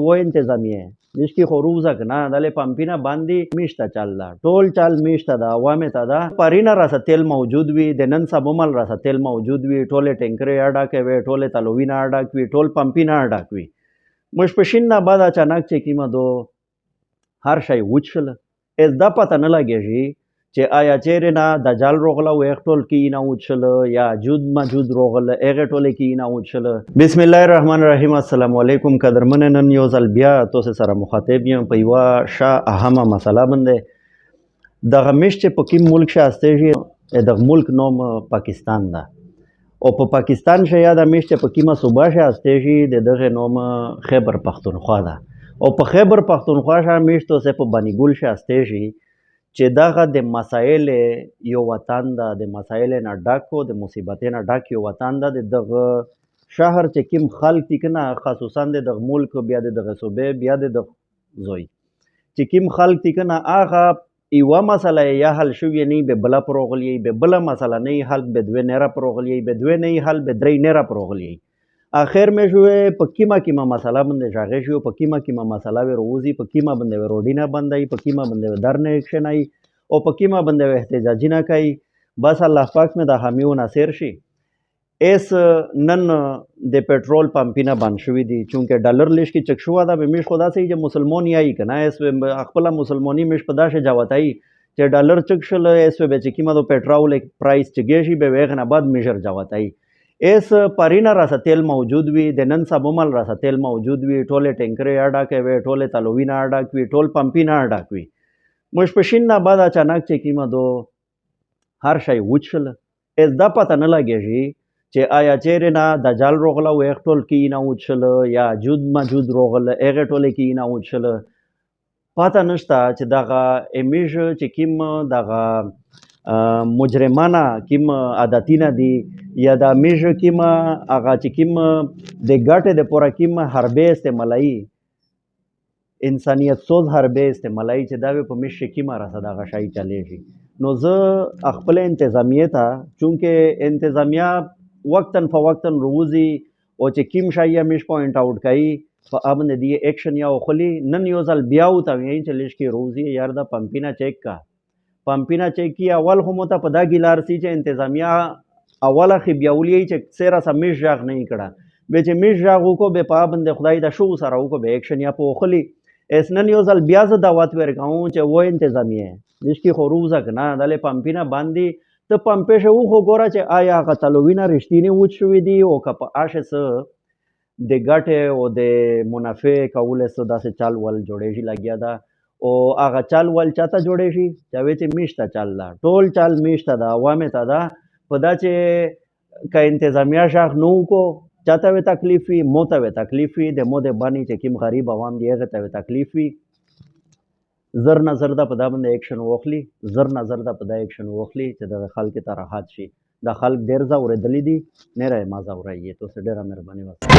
و انتظامیه دشکی خو روزه کنه دلی پمپینا باندې میشته چل ده ټول چل میشته ده عوامې ته ده پرینه راسه تیل موجود وي د نن سبا مل راسه تیل موجود وي ټولې ټینکرې اډاکې وي ټولې تلوینه اډاک وي ټول پمپینا اډاک وي مشپشین نه بعد اچانک چې کیمه دو هر شی وچ شله از دا پته نه لګېږي چې آیا چیرې نه دجال روغله و هغه ټول کې نه وچله یا جود مجود روغله هغه ټول کې نه وچله بسم الله الرحمن الرحیم السلام علیکم قدرمن نن یو ځل بیا تاسو سره مخاطب یم په یوه ښه اهمه مسله باندې دغه میشت چې په کوم ملک شه هستېږي دغه ملک نوم پاکستان ده او په پاکستان شه یا د میشت په کومه صوبه شه هستېږي د دغه نوم خیبر پښتونخوا ده او په خیبر پښتونخوا شه میشت اوسې په بنیګل شه هستېږي چې دغه د مسایل یو وطن ده د مسایل نه ډک او د مصیبتې نه ډک یو وطن ده د دغه شهر چې کوم خلک دي که نه خصوصا د دغه ملک بیا د دغه صوبې بیا د دغه زوی چې کوم خلک دي که نه هغه یوه مسئله یا حل شوې نه به بله پروغلی به بله مسئله نه حل به دوی نه را پروغلی به دوی نه حل به درې نه را پروغلی آخر میں شوې په کیمه مسله باندې ژغې شو په کیمه مسله وی روزي په کیمه باندې روډینه باندې په کیمه باندې درنه اکشن ای او په کیمه باندې احتجاجی نه کوي بس الله پاک میں د حامیو ناصر شي اس نن د پټرول پمپینه بند شوې دي چونکه ډالر لیش کې چک شو دا به میش خدا سي چې مسلمان یای کنه اس خپل مسلمانی مش په داشه جواتای چې ډالر چک شل اس به چې کیمه د پټرول پرایس چګی شي به وغه نه بعد میجر جواتای اس پرینه راسه تیل موجود وي د نن سبا مل راسه تیل موجود وي ټولې ټینکرې اډاکې وي ټولې تلوینه اډاک وي ټول پمپینه اډاک وي مشپشین نه بعد اچانک چې کیمه دو هر شی وچ شله از دا پته نه لګېږي چې آیا چیرې نه دجال روغله و هغه ټول کې نه وچله یا جود مجود روغله هغه ټولې کې نه وچله پته نشته چې دغه امیج چې کوم دغه مجرمانه کوم عادتونه دي یا د میژ کوم هغه چې کوم د ګټې دپاره کوم حربې استعمالوي انسانیت سوز حربې استعمالوي چې دا به په میژ کې کومه راسه دغه شی چلیږي نو زه خپل انتظامیې ته چونکې انتظامیه وقتاً فوقتاً روزي او چې کوم شی یې میژ پوینټ آوټ کوي په هغه باندې دې ایکشن یا وخلي نن یو ځل بیا ورته وایي چې لږ کې روزي یار دا پمپینه چیک کا پمپینه چیک کی اول خو مو ته په دا ګیلار سي چې انتظامیه اوله خې بیا ولي چې سیره سم میژ غږ نه کړه به چې میژ غږ وکړو به په باندې خدای د شو سره وکړو به ایکشن یا په وخلي اس نن یو ځل بیا زه دعوت ورکوم چې و انتظامیه دشکی خو روزه کنه دلی پمپینه باندې ته پمپې شو خو ګوره چې آیا هغه تلوینه رښتینې وچ شوي دي او که په اشه څه د ګټې او د منافع کولو څه داسې چل ول جوړېږي لګیا ده او هغه چل ول چاته جوړې شي چې وایي چې میشته چل ده ټول چل میشته ده عوامې ته ده په دا چې که انتظامیه غږ نه وکړو چاته وی تکلیف وي مو ته وی تکلیف وي د مو د باندې چې کوم غریب عوام دی هغه ته وی تکلیف وي زر نه زر ده په دا باندې ایکشن واخلي زر نه زر ده په دا ایکشن واخلي چې دغه خلکو ته راحت شي دا خلک ډېر ځورېدلي دي نه رایې ما ځورایي تاسو ډېره مهرباني وکړئ